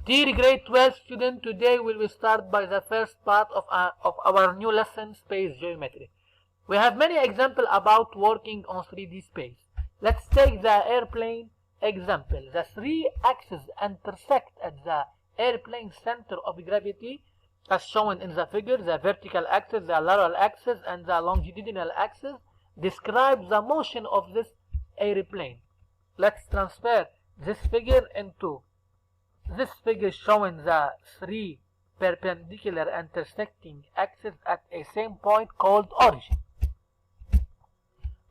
Dear grade 12 student, today we will start by the first part of our new lesson, space geometry. We have many examples about working on 3D space. Let's take the airplane example. The three axes intersect at the airplane center of gravity as shown in the figure. The vertical axis, the lateral axis, and the longitudinal axis describe the motion of this airplane. Let's transfer this figure into this figure showing the three perpendicular intersecting axes at a same point called origin.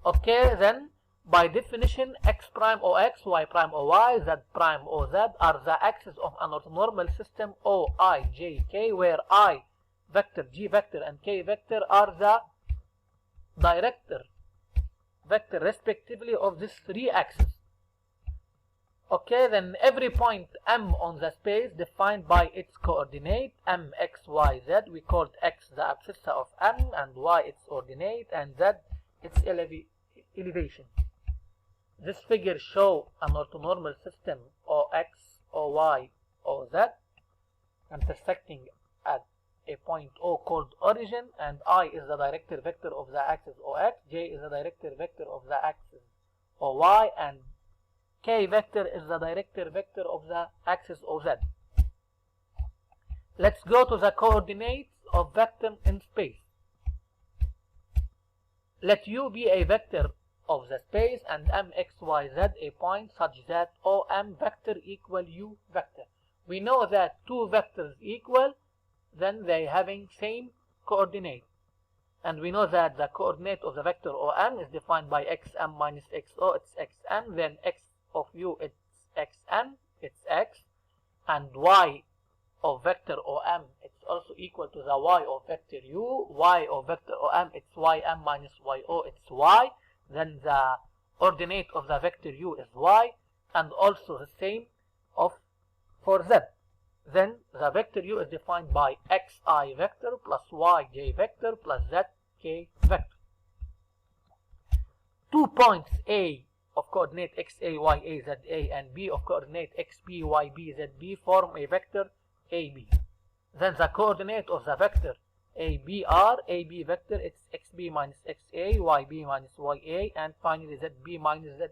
Okay, then by definition, x prime o x, y prime o y, z prime o z are the axes of an orthonormal system O, I, J, K, where I vector, G vector, and K vector are the director vector respectively of these three axes. Okay, then every point M on the space defined by its coordinate M, X, Y, Z. We called X the abscissa of M and Y its ordinate and Z its elevation. This figure shows an orthonormal system OX, OY, OZ intersecting at a point O called origin, and I is the director vector of the axis OX, J is the director vector of the axis OY, and K vector is the director vector of the axis OZ. Let's go to the coordinates of vector in space. Let U be a vector of the space and M, X, Y, Z a point such that OM vector equal U vector. We know that two vectors equal, then they having same coordinate. And we know that the coordinate of the vector OM is defined by xm minus xo, it's xm, then x of u it's xm, it's x, and y of vector om it's also equal to the y of vector u, y of vector om it's ym minus yo, it's y, then the ordinate of the vector u is y, and also the same of for z. Then the vector u is defined by xi vector plus yj vector plus zk vector. 2 points A of coordinate xa, ya, za, and b of coordinate xb, yb, zb form a vector ab. Then the coordinate of the vector ab are ab vector it's xb minus xa, yb minus ya, and finally zb minus za.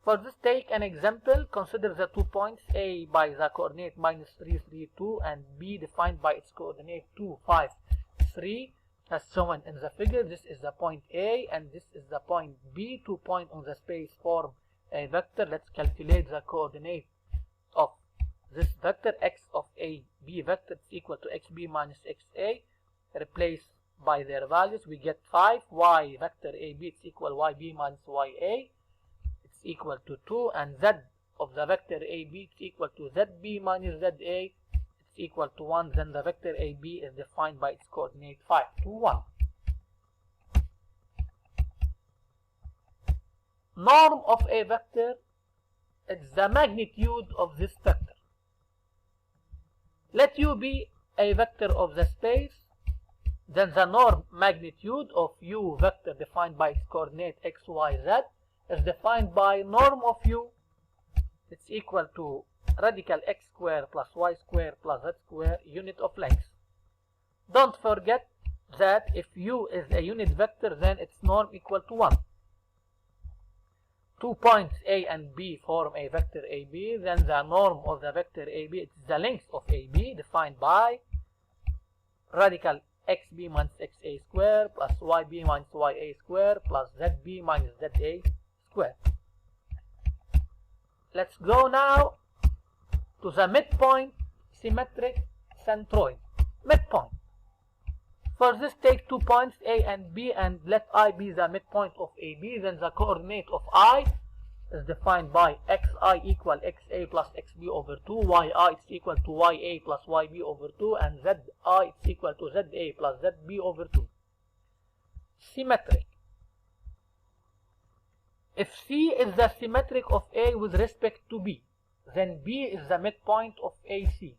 For this, take an example. Consider the 2 points A by the coordinate minus 3, 3, 2 and B defined by its coordinate 2, 5, 3 as shown in the figure. This is the point A and this is the point B. 2 points on the space form a vector. Let's calculate the coordinate of this vector. X of A, B vector is equal to xb minus xa. Replace by their values. We get 5. Y vector AB is equal yb minus ya. It's equal to 2, and z of the vector AB is equal to zb minus za. It's equal to 1. Then the vector AB is defined by its coordinate 5, 2, 1. Norm of a vector is the magnitude of this vector. Let U be a vector of the space, then the norm magnitude of U vector defined by its coordinate x, y, z is defined by norm of U. It's equal to radical x square plus y square plus z square unit of length. Don't forget that if U is a unit vector, then its norm equal to 1. 2 points A and B form a vector AB, then the norm of the vector AB is the length of AB defined by radical xb minus xa square plus yb minus ya square plus zb minus za square. Let's go now to the midpoint symmetric centroid. Midpoint. For this, take 2 points A and B and let I be the midpoint of AB. Then the coordinate of I is defined by xi equal xa plus xb over 2, yi is equal to ya plus yb over 2, and zi is equal to za plus zb over 2. Symmetric. If C is the symmetric of A with respect to B, then B is the midpoint of AC.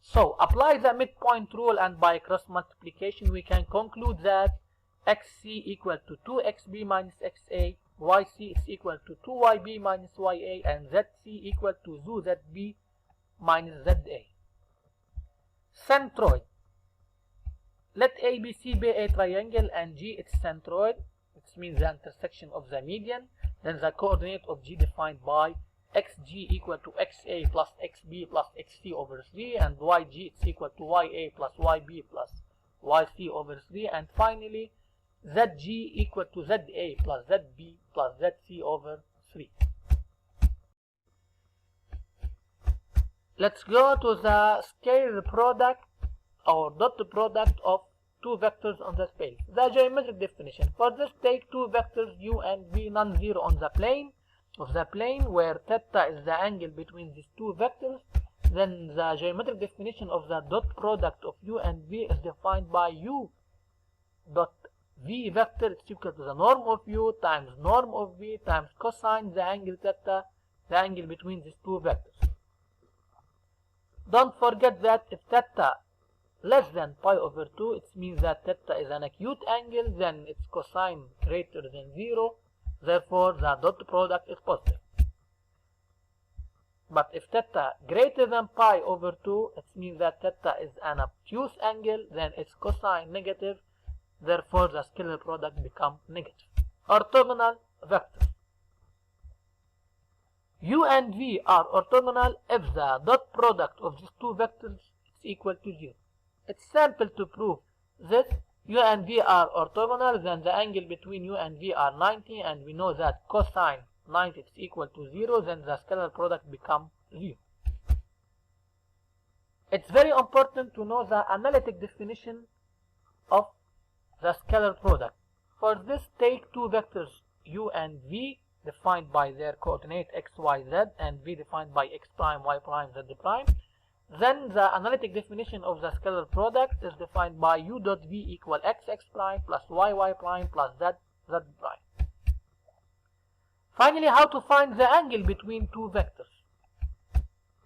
So apply the midpoint rule, and by cross multiplication we can conclude that xc equal to 2xb minus xa, yc is equal to 2yb minus ya, and zc equal to 2zb minus ZA. Centroid. Let ABC be a triangle and G its centroid, which means the intersection of the median. Then the coordinate of G defined by xg equal to xa plus xb plus xc over 3, and yg is equal to ya plus yb plus yc over 3, and finally zg equal to za plus zb plus zc over 3. Let's go to the scalar product or dot product of two vectors on the space. The geometric definition. For this, take two vectors u and v non-zero on the plane where theta is the angle between these two vectors. Then the geometric definition of the dot product of u and v is defined by u dot v vector is equal to the norm of u times norm of v times cosine the angle theta, the angle between these two vectors. Don't forget that if theta less than pi over 2, it means that theta is an acute angle, then its cosine greater than 0, therefore the dot product is positive. But if theta greater than pi over 2, it means that theta is an obtuse angle, then its cosine negative, therefore the scalar product becomes negative. Orthogonal vectors. U and V are orthogonal if the dot product of these two vectors is equal to 0. It's simple to prove this. U and V are orthogonal, then the angle between U and V are 90, and we know that cosine 90 is equal to 0, then the scalar product becomes 0. It's very important to know the analytic definition of the scalar product. For this, take two vectors U and V defined by their coordinate x, y, z, and V defined by x prime, y prime, z prime. Then the analytic definition of the scalar product is defined by u dot v equal x prime plus y prime plus z prime. Finally, how to find the angle between two vectors?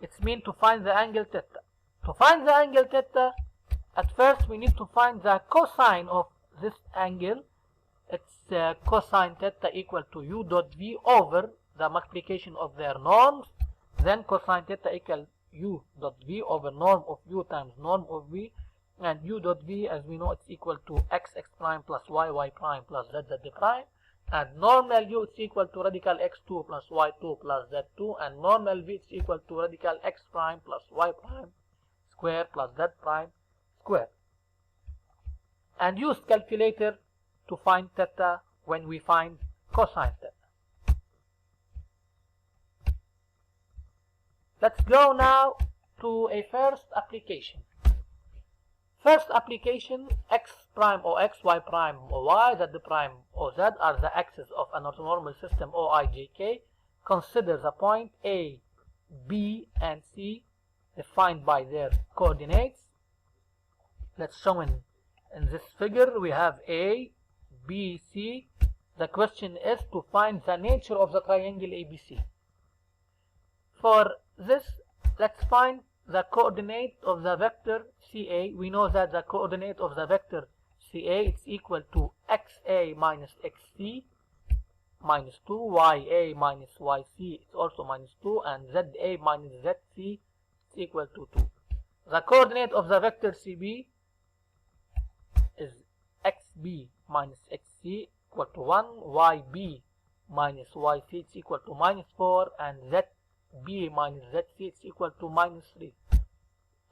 It's mean to find the angle theta. To find the angle theta, at first we need to find the cosine of this angle. It's cosine theta equal to u dot v over the multiplication of their norms. Then cosine theta equal u dot v over norm of u times norm of v, and u dot v, as we know, it's equal to x prime plus y prime plus z prime, and normal u is equal to radical x2 plus y2 plus z2, and normal v is equal to radical x prime plus y prime square plus z prime square. And use calculator to find theta when we find cosine theta. Let's go now to a first application. First application, x prime or x, y prime or y, z prime or z are the axes of an orthonormal system OIJK. Consider the point A, B, and C defined by their coordinates. Let's show in this figure. We have A, B, C. The question is to find the nature of the triangle ABC. For this, let's find the coordinate of the vector CA. We know that the coordinate of the vector CA is equal to XA minus XC minus 2, YA minus YC is also minus 2, and ZA minus ZC is equal to 2. The coordinate of the vector CB is XB minus XC equal to 1, YB minus YC is equal to minus 4, and ZB minus ZC is equal to minus 3.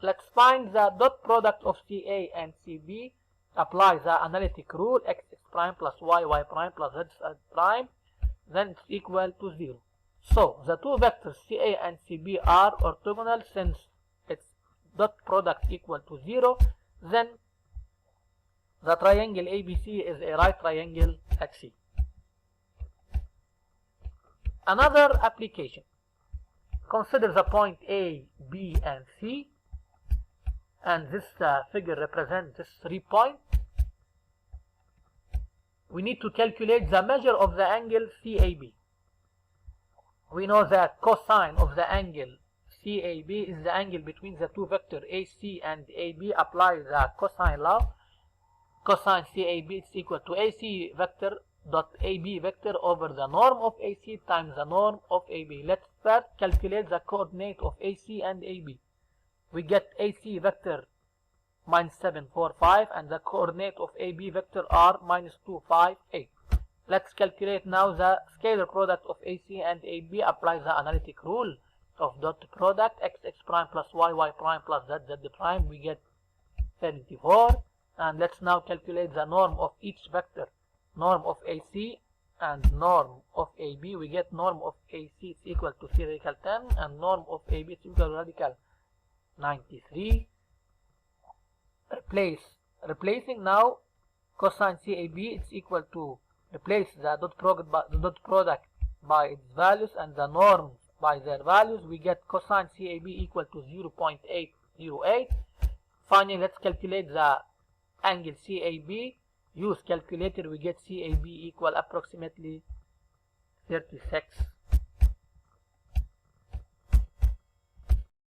Let's find the dot product of CA and CB. Apply the analytic rule, x prime plus y prime plus z prime, then it's equal to 0. So the two vectors CA and CB are orthogonal since its dot product equal to 0. Then the triangle ABC is a right triangle at C. Another application. Consider the point A, B, and C. And this figure represents this 3 points. We need to calculate the measure of the angle CAB. We know that cosine of the angle CAB is the angle between the two vectors AC and AB. Apply the cosine law. Cosine CAB is equal to AC vector dot AB vector over the norm of AC times the norm of AB. Let's first calculate the coordinate of AC and AB. We get AC vector minus 7, 4, 5, and the coordinate of AB vector are minus 2, 5, 8. Let's calculate now the scalar product of AC and AB. Apply the analytic rule of dot product x prime plus y prime plus z prime. We get 74. And let's now calculate the norm of each vector. Norm of AC and norm of AB. We get norm of AC is equal to 3 radical 10 and norm of AB is equal to radical 93. Replacing now cosine CAB is equal to, replace the dot product by its values and the norm by their values. We get cosine CAB equal to 0.808. Finally, let's calculate the angle CAB. Use calculator. We get CAB equal approximately 36